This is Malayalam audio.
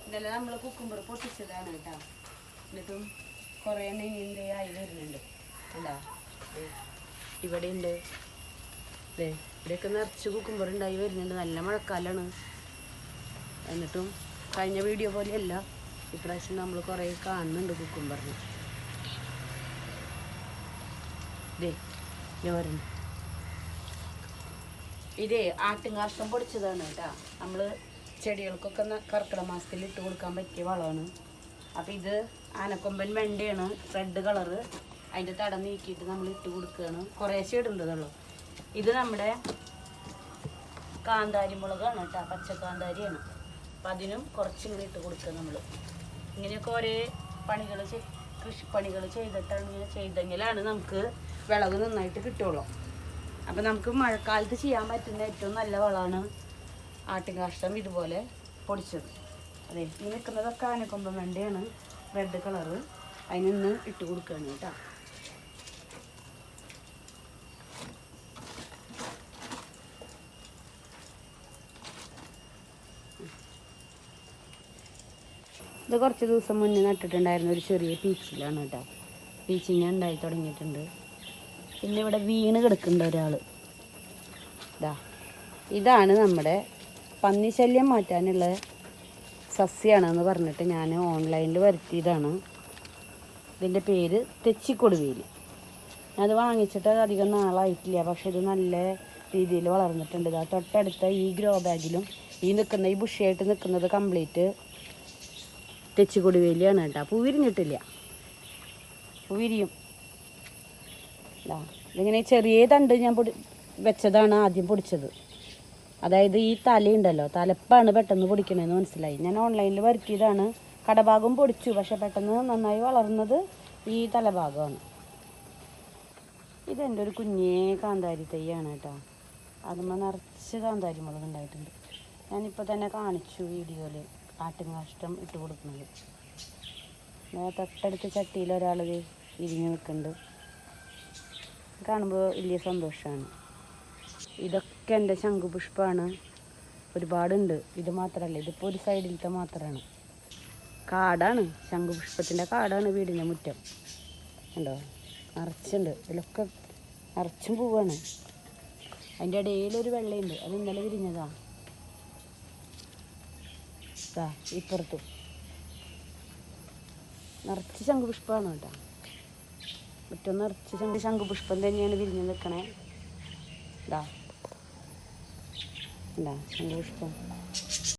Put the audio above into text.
ഇതെല്ലാം നമ്മൾ കുക്കുമ്പർ പൊട്ടിച്ചതാണ് കേട്ടോ. എന്നിട്ടും കുറേ നെയ്യിൻ്റെ ആയി വരുന്നുണ്ട്. എന്താ ഇവിടെ ഉണ്ട്, അതെ ഇവിടെയൊക്കെ നിറച്ച് കുക്കുമ്പർ ഉണ്ടായി വരുന്നുണ്ട്. നല്ല മഴക്കാലമാണ്. എന്നിട്ടും കഴിഞ്ഞ വീഡിയോ പോലെയല്ല ഇപ്രാവശ്യം നമ്മൾ കുറേ കാണുന്നുണ്ട് കുക്കുമ്പറിന്. ഇതേ ചോരൻ ഇതേ ആട്ടുംകാഷ്ടം പൊടിച്ചതാണ് കേട്ടോ. നമ്മൾ ചെടികൾക്കൊക്കെ കർക്കിടക മാസത്തിൽ ഇട്ട് കൊടുക്കാൻ പറ്റിയ വളമാണ്. അപ്പം ഇത് ആനക്കൊമ്പൻ വെണ്ടയാണ്, റെഡ് കളറ്. അതിൻ്റെ തടം നീക്കിയിട്ട് നമ്മൾ ഇട്ട് കൊടുക്കുകയാണ്. കുറേശ്ശെ ഇടേണ്ടതുള്ളൂ. ഇത് നമ്മുടെ കാന്താരി മുളകാണ് കേട്ടോ, പച്ചക്കാന്താരിയാണ്. അപ്പം അതിനും കുറച്ചിങ്ങനെ ഇട്ട് കൊടുക്കുക. നമ്മൾ ഇങ്ങനെയൊക്കെ ഒരേ പണികൾ കൃഷിപ്പണികൾ ചെയ്തിട്ടാണ് ഇങ്ങനെ ചെയ്തെങ്കിലാണ് നമുക്ക് വിളവ് നന്നായിട്ട് കിട്ടുള്ളൂ. അപ്പം നമുക്ക് മഴക്കാലത്ത് ചെയ്യാൻ പറ്റുന്ന ഏറ്റവും നല്ല വളമാണ് ആട്ടുംകാഷ്ടം ഇതുപോലെ പൊടിച്ചത്. അതെ ഈ നിൽക്കുന്നതൊക്കെ ആനക്കൊമ്പൻ വെണ്ടയാണ്, റെഡ് കളറ്. അതിനൊന്ന് ഇട്ട് കൊടുക്കുകയാണ് കേട്ടോ. ഇത് കുറച്ച് ദിവസം മുന്നേ നട്ടിട്ടുണ്ടായിരുന്ന ഒരു ചെറിയ പീച്ചിലാണ് കേട്ടോ. പീച്ചിങ്ങ ഉണ്ടായി തുടങ്ങിയിട്ടുണ്ട്. പിന്നെ ഇവിടെ വീണ് കിടക്കുന്നുണ്ട് ഒരാൾ. ഇതാണ് നമ്മുടെ പന്നി ശല്യം മാറ്റാനുള്ള സസ്യമാണെന്ന് പറഞ്ഞിട്ട് ഞാൻ ഓൺലൈനിൽ വരുത്തിയതാണ്. ഇതിൻ്റെ പേര് തെച്ചിക്കൊടുവേലി. അത് വാങ്ങിച്ചിട്ട് അധികം നാളായിട്ടില്ല, പക്ഷെ ഇത് നല്ല രീതിയിൽ വളർന്നിട്ടുണ്ട്. ഇതാ തൊട്ടടുത്ത ഈ ഗ്രോ ബാഗിലും ഈ ബുഷിയായിട്ട് നിൽക്കുന്നത് കംപ്ലീറ്റ് തെച്ചിക്കൊടുവേലിയാണ് കേട്ടോ. പൂ വിരിഞ്ഞിട്ടില്ല, പൂ വിരിയും. ഇതിങ്ങനെ ചെറിയ തണ്ട് ഞാൻ വെച്ചതാണ് ആദ്യം പൊടിച്ചത്. അതായത് ഈ തലയുണ്ടല്ലോ, തലപ്പാണ് പെട്ടെന്ന് പൊടിക്കണമെന്ന് മനസ്സിലായി. ഞാൻ ഓൺലൈനിൽ വരുത്തിയതാണ്. കടഭാഗം പൊടിച്ചു, പക്ഷെ പെട്ടെന്ന് നന്നായി വളർന്നത് ഈ തലഭാഗമാണ്. ഇതെൻ്റെ ഒരു കുഞ്ഞേ കാന്താരി തൈയാണ് കേട്ടോ. അതുമ്പോൾ നിറച്ച് കാന്താരി മുളക് ഉണ്ടായിട്ടുണ്ട്. ഞാനിപ്പോൾ തന്നെ കാണിച്ചു വീഡിയോയിൽ ആട്ടുംകാഷ്ടം ഇട്ട് കൊടുക്കുന്നത്. തൊട്ടടുത്ത് ചട്ടിയിൽ ഒരാൾ ഇരിഞ്ഞ് നിൽക്കുന്നുണ്ട്. കാണുമ്പോൾ വലിയ സന്തോഷമാണ്. ഇതൊക്കെ എൻ്റെ ശംഖുപുഷ്പമാണ്, ഒരുപാടുണ്ട്. ഇത് മാത്രമല്ല, ഇതിപ്പോൾ ഒരു സൈഡിലത്തെ മാത്രമാണ്. കാടാണ്, ശംഖുപുഷ്പത്തിൻ്റെ കാടാണ് വീടിൻ്റെ മുറ്റം. ഉണ്ടോ, നിറച്ചുണ്ട്. ഇതിലൊക്കെ നിറച്ചും പൂവാണ്. അതിൻ്റെ ഇടയിലൊരു വെള്ളയുണ്ട്, അത് ഇന്നലെ വിരിഞ്ഞതാ. ഇപ്പുറത്തും നിറച്ച് ശംഖുപുഷ്പമാണ് കേട്ടോ. മുറ്റം നിറച്ച് ശംഖുപുഷ്പം തന്നെയാണ് വിരിഞ്ഞ് നിൽക്കണേ. ശംഖുപുഷ്പം